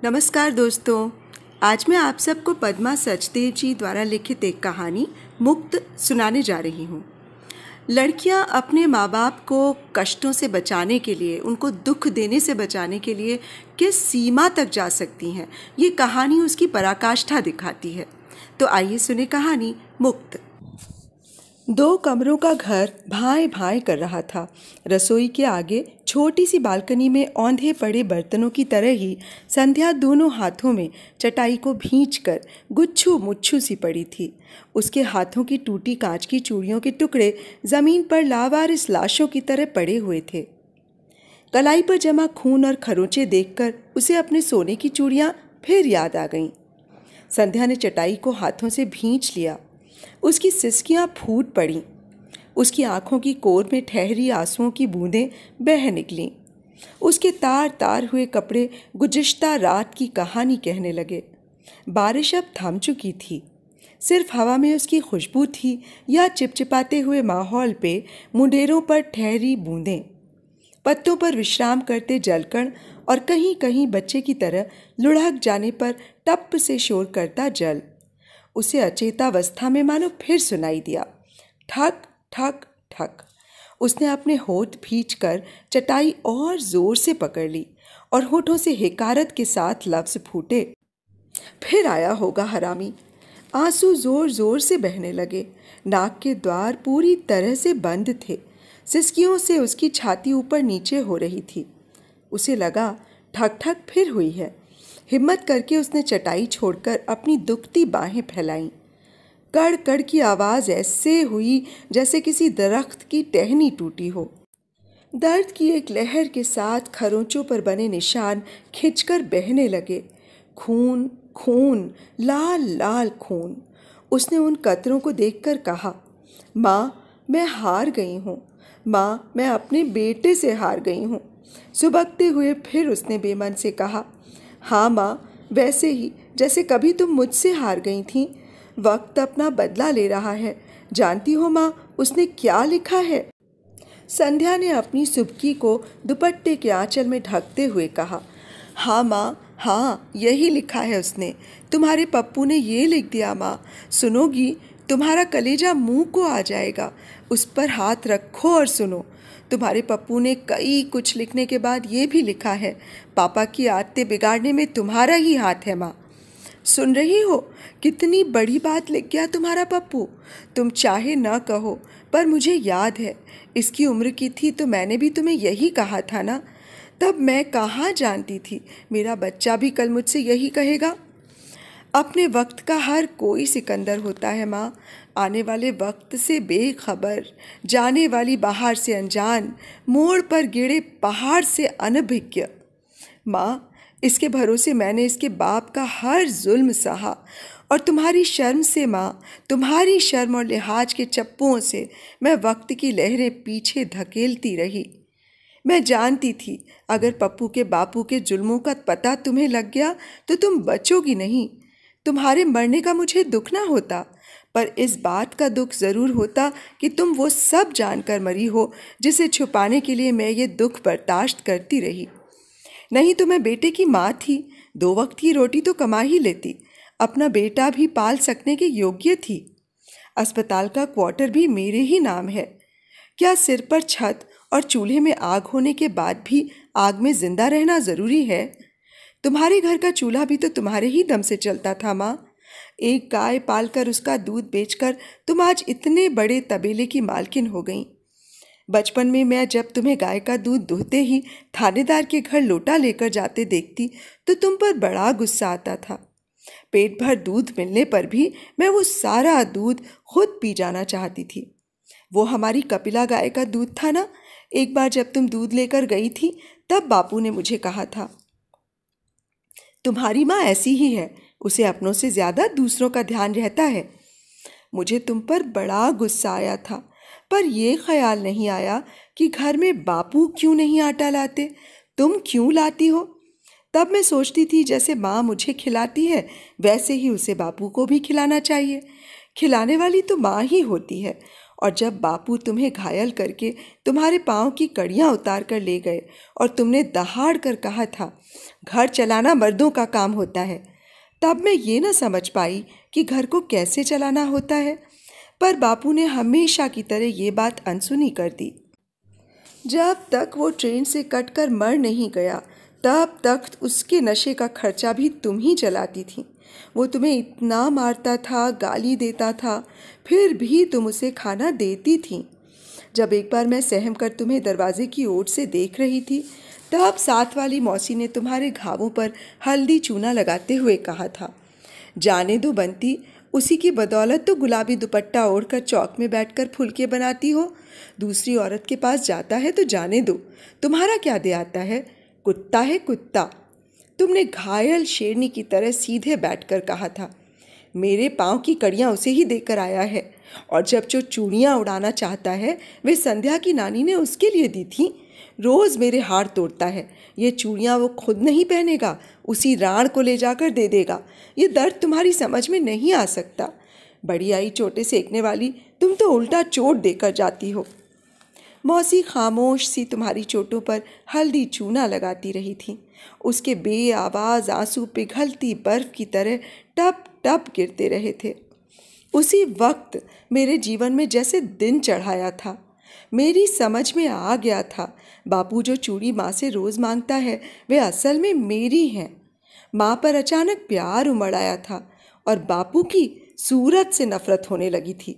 नमस्कार दोस्तों। आज मैं आप सबको पद्मा सचदेव जी द्वारा लिखित एक कहानी मुक्त सुनाने जा रही हूँ। लड़कियाँ अपने माँ बाप को कष्टों से बचाने के लिए, उनको दुख देने से बचाने के लिए किस सीमा तक जा सकती हैं, ये कहानी उसकी पराकाष्ठा दिखाती है। तो आइए सुने कहानी मुक्त। 2 कमरों का घर भाएं भाएं कर रहा था। रसोई के आगे छोटी सी बालकनी में औंधे पड़े बर्तनों की तरह ही संध्या दोनों हाथों में चटाई को भींचकर गुच्छू मुच्छू सी पड़ी थी। उसके हाथों की टूटी कांच की चूड़ियों के टुकड़े जमीन पर लावारिस लाशों की तरह पड़े हुए थे। कलाई पर जमा खून और खरोंचे देखकर उसे अपने सोने की चूड़ियां फिर याद आ गईं। संध्या ने चटाई को हाथों से भींच लिया। उसकी सिसकियां फूट पड़ीं। उसकी आंखों की कोर में ठहरी आंसुओं की बूंदें बह निकलीं। उसके तार तार हुए कपड़े गुज़िश्ता रात की कहानी कहने लगे। बारिश अब थम चुकी थी। सिर्फ हवा में उसकी खुशबू थी या चिपचिपाते हुए माहौल पे मुंडेरों पर ठहरी बूंदें, पत्तों पर विश्राम करते जलकण और कहीं कहीं बच्चे की तरह लुढ़क जाने पर टप से शोर करता जल। उसे अचेतावस्था में मानो फिर सुनाई दिया, ठक ठक ठक। उसने अपने होठ भींचकर चटाई और जोर से पकड़ ली और होठों से हिकारत के साथ लफ्ज फूटे, फिर आया होगा हरामी। आंसू जोर जोर से बहने लगे। नाक के द्वार पूरी तरह से बंद थे। सिसकियों से उसकी छाती ऊपर नीचे हो रही थी। उसे लगा ठक ठक फिर हुई है। हिम्मत करके उसने चटाई छोड़कर अपनी दुखती बाहें फैलाईं। कड़ कड़ की आवाज़ ऐसे हुई जैसे किसी दरख्त की टहनी टूटी हो। दर्द की एक लहर के साथ खरोंचों पर बने निशान खिंचकर बहने लगे। खून खून, लाल लाल खून। उसने उन कतरों को देखकर कहा, माँ, मैं हार गई हूँ। माँ, मैं अपने बेटे से हार गई हूँ। सुबकते हुए फिर उसने बेमन से कहा, हाँ माँ, वैसे ही जैसे कभी तुम मुझसे हार गई थीं। वक्त अपना बदला ले रहा है। जानती हो माँ, उसने क्या लिखा है? संध्या ने अपनी सुबकी को दुपट्टे के आंचल में ढकते हुए कहा, हाँ माँ, हाँ, यही लिखा है उसने। तुम्हारे पप्पू ने ये लिख दिया माँ। सुनोगी, तुम्हारा कलेजा मुंह को आ जाएगा। उस पर हाथ रखो और सुनो। तुम्हारे पप्पू ने कई कुछ लिखने के बाद ये भी लिखा है, पापा की आदतें बिगाड़ने में तुम्हारा ही हाथ है माँ। सुन रही हो, कितनी बड़ी बात लिख गया तुम्हारा पप्पू। तुम चाहे न कहो, पर मुझे याद है, इसकी उम्र की थी तो मैंने भी तुम्हें यही कहा था ना। तब मैं कहाँ जानती थी मेरा बच्चा भी कल मुझसे यही कहेगा। अपने वक्त का हर कोई सिकंदर होता है माँ। आने वाले वक्त से बेखबर, जाने वाली बाहर से अनजान, मोड़ पर गिरे पहाड़ से अनभिज्ञ। माँ, इसके भरोसे मैंने इसके बाप का हर जुल्म सहा, और तुम्हारी शर्म से माँ, तुम्हारी शर्म और लिहाज के चप्पुओं से मैं वक्त की लहरें पीछे धकेलती रही। मैं जानती थी अगर पप्पू के बापू के जुल्मों का पता तुम्हें लग गया तो तुम बचोगी नहीं। तुम्हारे मरने का मुझे दुख ना होता, पर इस बात का दुख ज़रूर होता कि तुम वो सब जानकर मरी हो जिसे छुपाने के लिए मैं ये दुख बर्दाश्त करती रही। नहीं तो मैं बेटे की माँ थी, 2 वक्त की रोटी तो कमा ही लेती, अपना बेटा भी पाल सकने के योग्य थी। अस्पताल का क्वार्टर भी मेरे ही नाम है। क्या सिर पर छत और चूल्हे में आग होने के बाद भी आग में जिंदा रहना ज़रूरी है? तुम्हारे घर का चूल्हा भी तो तुम्हारे ही दम से चलता था माँ। एक गाय पालकर उसका दूध बेचकर तुम आज इतने बड़े तबेले की मालकिन हो गई। बचपन में मैं जब तुम्हें गाय का दूध दुहते ही थानेदार के घर लोटा लेकर जाते देखती तो तुम पर बड़ा गुस्सा आता था। पेट भर दूध मिलने पर भी मैं वो सारा दूध खुद पी जाना चाहती थी। वो हमारी कपिला गाय का दूध था ना। एक बार जब तुम दूध लेकर गई थी तब बापू ने मुझे कहा था, तुम्हारी माँ ऐसी ही है, उसे अपनों से ज़्यादा दूसरों का ध्यान रहता है। मुझे तुम पर बड़ा गुस्सा आया था, पर यह ख्याल नहीं आया कि घर में बापू क्यों नहीं आटा लाते, तुम क्यों लाती हो। तब मैं सोचती थी जैसे माँ मुझे खिलाती है वैसे ही उसे बापू को भी खिलाना चाहिए। खिलाने वाली तो माँ ही होती है और जब बापू तुम्हें घायल करके तुम्हारे पाँव की कड़ियाँ उतार कर ले गए और तुमने दहाड़ कर कहा था, घर चलाना मर्दों का काम होता है, तब मैं ये न समझ पाई कि घर को कैसे चलाना होता है। पर बापू ने हमेशा की तरह ये बात अनसुनी कर दी। जब तक वो ट्रेन से कटकर मर नहीं गया, तब तक उसके नशे का खर्चा भी तुम ही चलाती थी। वो तुम्हें इतना मारता था, गाली देता था, फिर भी तुम उसे खाना देती थी। जब एक बार मैं सहम कर तुम्हें दरवाजे की ओर से देख रही थी, तब साथ वाली मौसी ने तुम्हारे घावों पर हल्दी चूना लगाते हुए कहा था, जाने दो बंती, उसी की बदौलत तो गुलाबी दुपट्टा ओढ़कर चौक में बैठकर फुलके बनाती हो। दूसरी औरत के पास जाता है तो जाने दो, तुम्हारा क्या दे आता है, कुत्ता है कुत्ता। तुमने घायल शेरनी की तरह सीधे बैठकर कहा था, मेरे पाँव की कड़ियाँ उसे ही देकर आया है, और जब जो चूड़ियाँ उड़ाना चाहता है वे संध्या की नानी ने उसके लिए दी थी। रोज़ मेरे हार तोड़ता है, ये चूड़ियाँ वो खुद नहीं पहनेगा, उसी राण को ले जाकर दे देगा। ये दर्द तुम्हारी समझ में नहीं आ सकता। बड़ी आई चोटे सेकने वाली, तुम तो उल्टा चोट देकर जाती हो। मौसी खामोश सी तुम्हारी चोटों पर हल्दी चूना लगाती रही थी। उसके बेआवाज़ आंसू पिघलती बर्फ की तरह टप टप गिरते रहे थे। उसी वक्त मेरे जीवन में जैसे दिन चढ़ाया था। मेरी समझ में आ गया था, बापू जो चूड़ी माँ से रोज़ मांगता है वे असल में मेरी हैं। माँ पर अचानक प्यार उमड़ आया था और बापू की सूरत से नफरत होने लगी थी।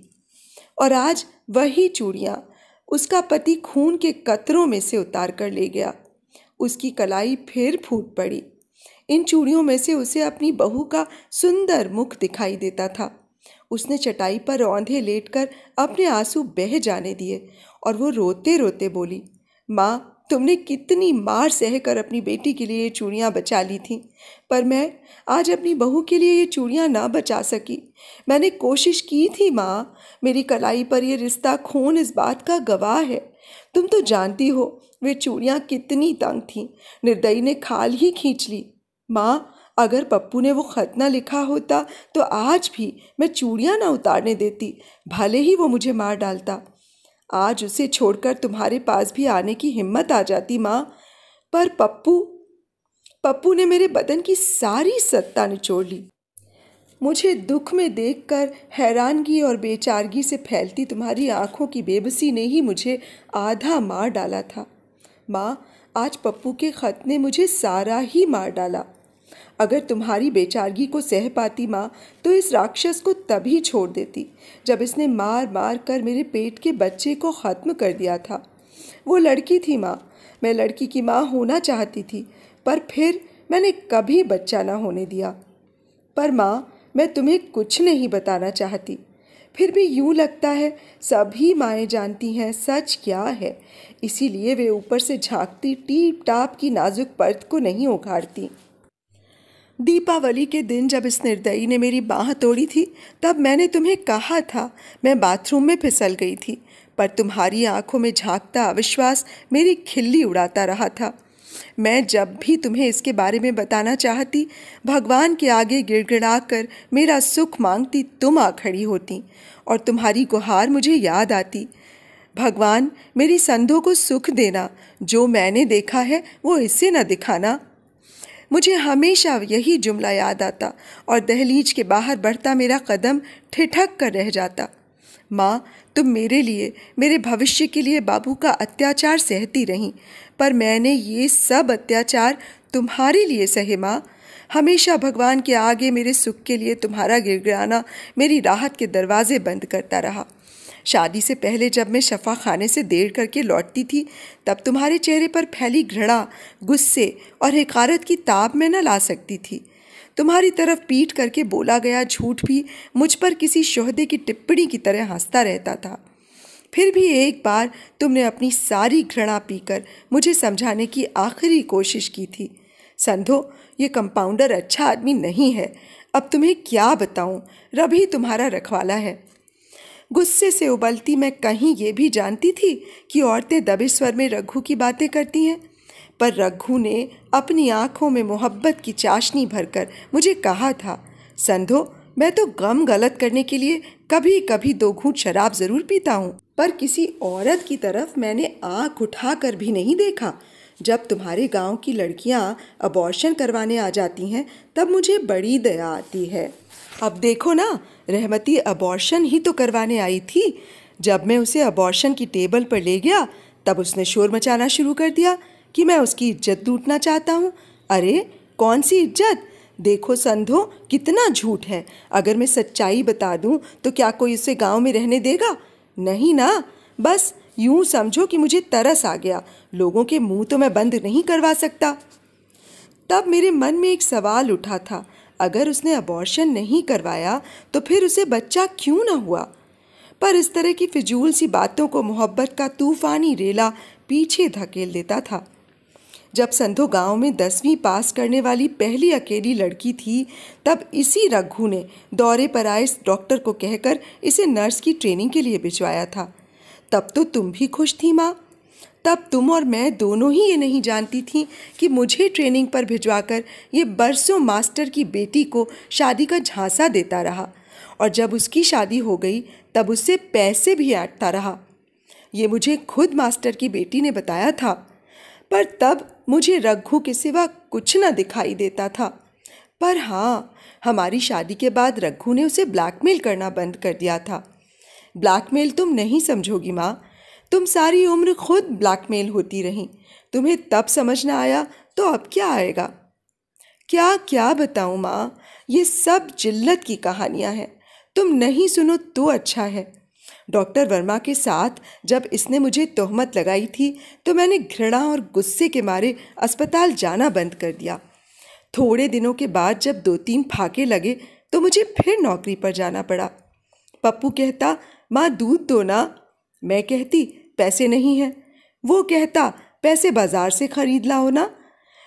और आज वही चूड़ियाँ उसका पति खून के कतरों में से उतार कर ले गया। उसकी कलाई फिर फूट पड़ी। इन चूड़ियों में से उसे अपनी बहू का सुंदर मुख दिखाई देता था। उसने चटाई पर औंधे लेटकर अपने आंसू बह जाने दिए और वो रोते रोते बोली, माँ, तुमने कितनी मार सहकर अपनी बेटी के लिए ये चूड़ियाँ बचा ली थीं, पर मैं आज अपनी बहू के लिए ये चूड़ियाँ ना बचा सकी। मैंने कोशिश की थी माँ, मेरी कलाई पर ये रिश्ता खून इस बात का गवाह है। तुम तो जानती हो वे चूड़ियाँ कितनी तंग थीं, निर्दयी ने खाल ही खींच ली। माँ, अगर पप्पू ने वो खत ना लिखा होता तो आज भी मैं चूड़ियाँ ना उतारने देती, भले ही वो मुझे मार डालता। आज उसे छोड़कर तुम्हारे पास भी आने की हिम्मत आ जाती माँ, पर पप्पू ने मेरे बदन की सारी सत्ता निचोड़ ली। मुझे दुख में देखकर हैरानगी और बेचारगी से फैलती तुम्हारी आंखों की बेबसी ने ही मुझे आधा मार डाला था। माँ, आज पप्पू के खत ने मुझे सारा ही मार डाला। अगर तुम्हारी बेचारगी को सह पाती माँ, तो इस राक्षस को तभी छोड़ देती जब इसने मार मार कर मेरे पेट के बच्चे को ख़त्म कर दिया था। वो लड़की थी माँ, मैं लड़की की माँ होना चाहती थी, पर फिर मैंने कभी बच्चा ना होने दिया। पर माँ, मैं तुम्हें कुछ नहीं बताना चाहती, फिर भी यूँ लगता है सभी माएँ जानती हैं सच क्या है, इसीलिए वे ऊपर से झांकती टीप टाप की नाजुक परत को नहीं उघाड़ती। दीपावली के दिन जब इस निर्दयी ने मेरी बाँह तोड़ी थी, तब मैंने तुम्हें कहा था मैं बाथरूम में फिसल गई थी, पर तुम्हारी आंखों में झांकता अविश्वास मेरी खिल्ली उड़ाता रहा था। मैं जब भी तुम्हें इसके बारे में बताना चाहती, भगवान के आगे गिड़गिड़ा कर मेरा सुख मांगती तुम आ खड़ी होती और तुम्हारी गुहार मुझे याद आती, भगवान मेरी संधो को सुख देना, जो मैंने देखा है वो इसे न दिखाना। मुझे हमेशा यही जुमला याद आता और दहलीज के बाहर बढ़ता मेरा कदम ठिठक कर रह जाता। माँ, तुम मेरे लिए, मेरे भविष्य के लिए बाबू का अत्याचार सहती रहीं, पर मैंने ये सब अत्याचार तुम्हारे लिए सहे माँ। हमेशा भगवान के आगे मेरे सुख के लिए तुम्हारा गिड़गिड़ाना मेरी राहत के दरवाजे बंद करता रहा। शादी से पहले जब मैं शफा खाने से देर करके लौटती थी, तब तुम्हारे चेहरे पर फैली घृणा, गुस्से और हकारत की ताब मैं न ला सकती थी। तुम्हारी तरफ पीट करके बोला गया झूठ भी मुझ पर किसी शोहदे की टिप्पणी की तरह हंसता रहता था। फिर भी एक बार तुमने अपनी सारी घृणा पीकर मुझे समझाने की आखिरी कोशिश की थी, संधो, ये कंपाउंडर अच्छा आदमी नहीं है। अब तुम्हें क्या बताऊं, रब ही तुम्हारा रखवाला है। गुस्से से उबलती मैं कहीं ये भी जानती थी कि औरतें दबे स्वर में रघु की बातें करती हैं, पर रघु ने अपनी आंखों में मोहब्बत की चाशनी भरकर मुझे कहा था, संधो, मैं तो गम गलत करने के लिए कभी कभी 2 घूंट शराब ज़रूर पीता हूँ। पर किसी औरत की तरफ मैंने आँख उठाकर भी नहीं देखा। जब तुम्हारे गांव की लड़कियां अबॉर्शन करवाने आ जाती हैं तब मुझे बड़ी दया आती है। अब देखो ना, रहमती अबॉर्शन ही तो करवाने आई थी। जब मैं उसे अबॉर्शन की टेबल पर ले गया तब उसने शोर मचाना शुरू कर दिया कि मैं उसकी इज्जत लूटना चाहता हूँ। अरे कौन सी इज्जत? देखो संधो, कितना झूठ है। अगर मैं सच्चाई बता दूं तो क्या कोई उसे गांव में रहने देगा? नहीं ना। बस यूं समझो कि मुझे तरस आ गया। लोगों के मुंह तो मैं बंद नहीं करवा सकता। तब मेरे मन में एक सवाल उठा था, अगर उसने अबॉर्शन नहीं करवाया तो फिर उसे बच्चा क्यों न हुआ? पर इस तरह की फिजूल सी बातों को मोहब्बत का तूफानी रेला पीछे धकेल देता था। जब संधो गांव में 10वीं पास करने वाली पहली अकेली लड़की थी, तब इसी रघु ने दौरे पर आए डॉक्टर को कहकर इसे नर्स की ट्रेनिंग के लिए भिजवाया था। तब तो तुम भी खुश थी माँ। तब तुम और मैं दोनों ही ये नहीं जानती थी कि मुझे ट्रेनिंग पर भिजवाकर ये बरसों मास्टर की बेटी को शादी का झांसा देता रहा, और जब उसकी शादी हो गई तब उससे पैसे भी ऐंठता रहा। ये मुझे खुद मास्टर की बेटी ने बताया था। पर तब मुझे रघु के सिवा कुछ न दिखाई देता था। पर हाँ, हमारी शादी के बाद रघु ने उसे ब्लैकमेल करना बंद कर दिया था। ब्लैकमेल तुम नहीं समझोगी माँ, तुम सारी उम्र खुद ब्लैकमेल होती रहीं। तुम्हें तब समझ न आया तो अब क्या आएगा? क्या क्या बताऊँ माँ, ये सब जिल्लत की कहानियाँ हैं। तुम नहीं सुनो तो अच्छा है। डॉक्टर वर्मा के साथ जब इसने मुझे तोहमत लगाई थी तो मैंने घृणा और गुस्से के मारे अस्पताल जाना बंद कर दिया। थोड़े दिनों के बाद जब 2-3 फाके लगे तो मुझे फिर नौकरी पर जाना पड़ा। पप्पू कहता, माँ दूध दो ना। मैं कहती, पैसे नहीं हैं। वो कहता, पैसे बाजार से खरीद लाओ ना।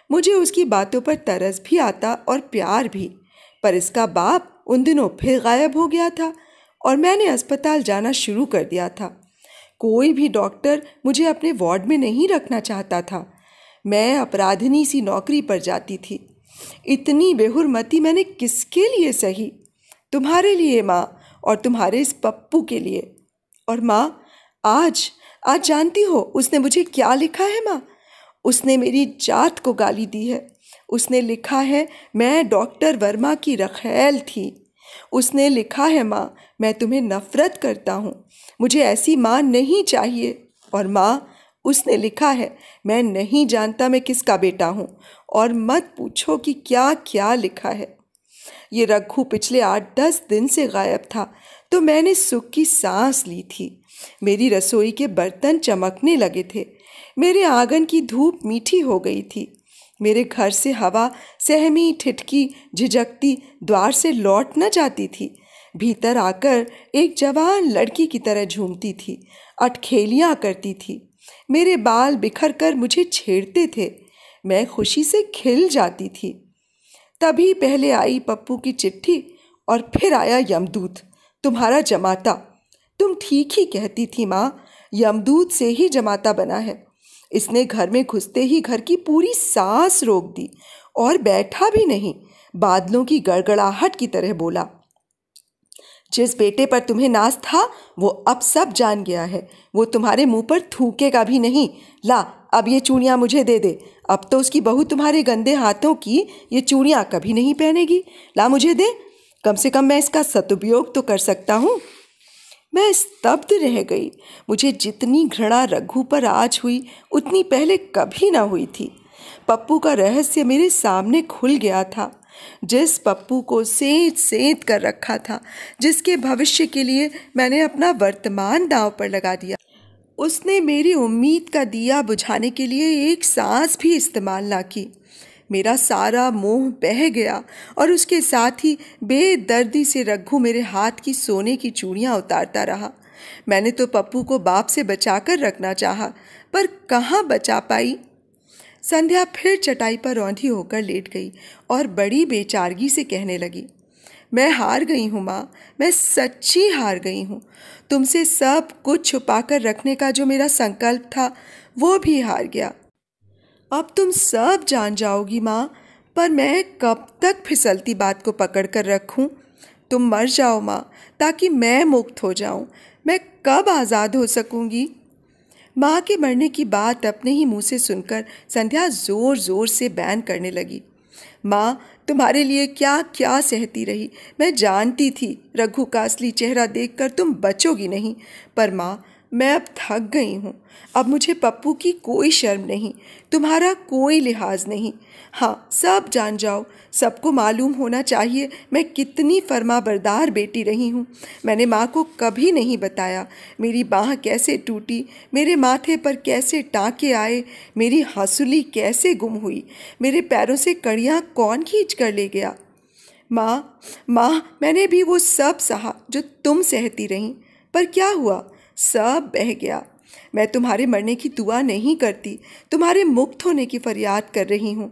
मुझे उसकी बातों पर तरस भी आता और प्यार भी। पर इसका बाप उन दिनों फिर गायब हो गया था और मैंने अस्पताल जाना शुरू कर दिया था। कोई भी डॉक्टर मुझे अपने वार्ड में नहीं रखना चाहता था। मैं अपराधिनी सी नौकरी पर जाती थी। इतनी बेहुरमती मैंने किसके लिए सही? तुम्हारे लिए माँ, और तुम्हारे इस पप्पू के लिए। और माँ, आज जानती हो उसने मुझे क्या लिखा है माँ? उसने मेरी जात को गाली दी है। उसने लिखा है मैं डॉक्टर वर्मा की रखैल थी। उसने लिखा है माँ, मैं तुम्हें नफ़रत करता हूँ, मुझे ऐसी माँ नहीं चाहिए। और माँ, उसने लिखा है मैं नहीं जानता मैं किसका बेटा हूँ, और मत पूछो कि क्या क्या लिखा है। ये रघु पिछले 8-10 दिन से गायब था तो मैंने सुख की सांस ली थी। मेरी रसोई के बर्तन चमकने लगे थे। मेरे आंगन की धूप मीठी हो गई थी। मेरे घर से हवा सहमी ठिठकी झिझकती द्वार से लौट न जाती थी। भीतर आकर एक जवान लड़की की तरह झूमती थी, अटखेलियाँ करती थी। मेरे बाल बिखर कर मुझे छेड़ते थे। मैं खुशी से खिल जाती थी। तभी पहले आई पप्पू की चिट्ठी और फिर आया यमदूत, तुम्हारा जमाता। तुम ठीक ही कहती थी माँ, यमदूत से ही जमाता बना है। इसने घर में घुसते ही घर की पूरी सांस रोक दी और बैठा भी नहीं, बादलों की गड़गड़ाहट की तरह बोला, जिस बेटे पर तुम्हें नाज था वो अब सब जान गया है। वो तुम्हारे मुंह पर थूकेगा भी नहीं। ला, अब ये चूड़ियाँ मुझे दे दे। अब तो उसकी बहू तुम्हारे गंदे हाथों की ये चूड़ियाँ कभी नहीं पहनेगी। ला, मुझे दे, कम से कम मैं इसका सदुपयोग तो कर सकता हूँ। मैं स्तब्ध रह गई। मुझे जितनी घृणा रघु पर आज हुई उतनी पहले कभी ना हुई थी। पप्पू का रहस्य मेरे सामने खुल गया था। जिस पप्पू को सेंध सेंध कर रखा था, जिसके भविष्य के लिए मैंने अपना वर्तमान दांव पर लगा दिया, उसने मेरी उम्मीद का दिया बुझाने के लिए एक सांस भी इस्तेमाल ना की। मेरा सारा मोह बह गया और उसके साथ ही बेदर्दी से रघु मेरे हाथ की सोने की चूड़ियाँ उतारता रहा। मैंने तो पप्पू को बाप से बचाकर रखना चाहा, पर कहाँ बचा पाई। संध्या फिर चटाई पर रौंधी होकर लेट गई और बड़ी बेचारगी से कहने लगी, मैं हार गई हूँ माँ, मैं सच्ची हार गई हूँ। तुमसे सब कुछ छुपाकर रखने का जो मेरा संकल्प था वो भी हार गया। अब तुम सब जान जाओगी माँ, पर मैं कब तक फिसलती बात को पकड़ कर रखूँ? तुम मर जाओ माँ, ताकि मैं मुक्त हो जाऊँ। मैं कब आज़ाद हो सकूंगी? माँ के मरने की बात अपने ही मुंह से सुनकर संध्या जोर जोर से बयान करने लगी। माँ, तुम्हारे लिए क्या क्या सहती रही। मैं जानती थी रघु का असली चेहरा देखकर तुम बचोगी नहीं, पर माँ, मैं अब थक गई हूँ। अब मुझे पप्पू की कोई शर्म नहीं, तुम्हारा कोई लिहाज नहीं। हाँ, सब जान जाओ, सबको मालूम होना चाहिए मैं कितनी फर्माबरदार बेटी रही हूँ। मैंने माँ को कभी नहीं बताया मेरी बाँह कैसे टूटी, मेरे माथे पर कैसे टाँके आए, मेरी हंसुली कैसे गुम हुई, मेरे पैरों से कड़ियाँ कौन खींच कर ले गया। माँ, माँ, मैंने भी वो सब सहा जो तुम सहती रहीं, पर क्या हुआ? सब बह गया। मैं तुम्हारे मरने की दुआ नहीं करती, तुम्हारे मुक्त होने की फरियाद कर रही हूँ।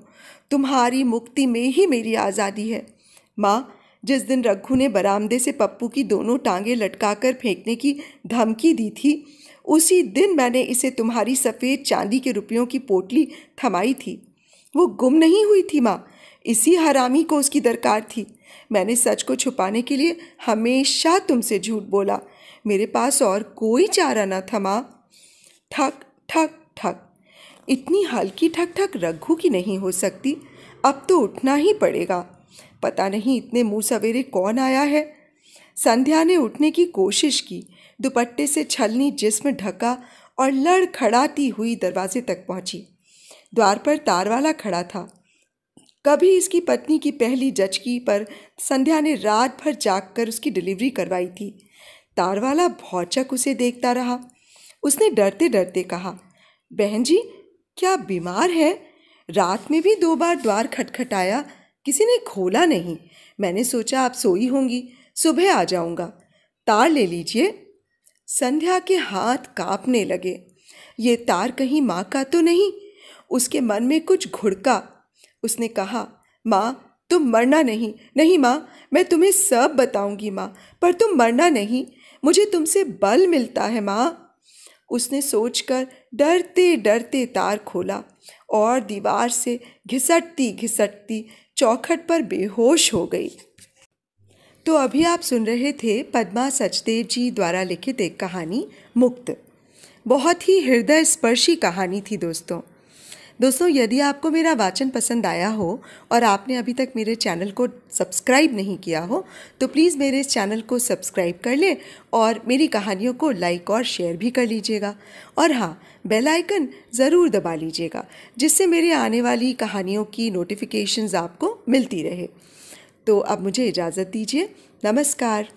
तुम्हारी मुक्ति में ही मेरी आज़ादी है। माँ, जिस दिन रघु ने बरामदे से पप्पू की दोनों टांगें लटकाकर फेंकने की धमकी दी थी, उसी दिन मैंने इसे तुम्हारी सफ़ेद चांदी के रुपयों की पोटली थमाई थी। वो गुम नहीं हुई थी माँ, इसी हरामी को उसकी दरकार थी। मैंने सच को छुपाने के लिए हमेशा तुमसे झूठ बोला। मेरे पास और कोई चारा न था माँ। ठक ठक ठक। इतनी हल्की ठक ठक रघु की नहीं हो सकती। अब तो उठना ही पड़ेगा। पता नहीं इतने मुँह सवेरे कौन आया है। संध्या ने उठने की कोशिश की, दुपट्टे से छलनी जिस्म ढका और लड़खड़ाती हुई दरवाजे तक पहुंची। द्वार पर तारवाला खड़ा था। कभी इसकी पत्नी की पहली जचकी पर संध्या ने रात भर जागकर उसकी डिलीवरी करवाई थी। तारवाला भौचक उसे देखता रहा। उसने डरते डरते कहा, बहन जी, क्या बीमार है? रात में भी 2 बार द्वार खटखटाया, किसी ने खोला नहीं। मैंने सोचा आप सोई होंगी, सुबह आ जाऊंगा। तार ले लीजिए। संध्या के हाथ कांपने लगे। ये तार कहीं माँ का तो नहीं? उसके मन में कुछ घुड़का। उसने कहा, माँ, तुम मरना नहीं। नहीं माँ, मैं तुम्हें सब बताऊंगी माँ, पर तुम मरना नहीं। मुझे तुमसे बल मिलता है माँ। उसने सोचकर डरते डरते तार खोला और दीवार से घिसटती घिसटती चौखट पर बेहोश हो गई। तो अभी आप सुन रहे थे पद्मा सचदेव जी द्वारा लिखित एक कहानी मुक्त। बहुत ही हृदय स्पर्शी कहानी थी दोस्तों। यदि आपको मेरा वाचन पसंद आया हो और आपने अभी तक मेरे चैनल को सब्सक्राइब नहीं किया हो, तो प्लीज़ मेरे इस चैनल को सब्सक्राइब कर लें और मेरी कहानियों को लाइक और शेयर भी कर लीजिएगा। और हाँ, बेल आइकन ज़रूर दबा लीजिएगा, जिससे मेरे आने वाली कहानियों की नोटिफिकेशंस आपको मिलती रहे। तो अब मुझे इजाज़त दीजिए। नमस्कार।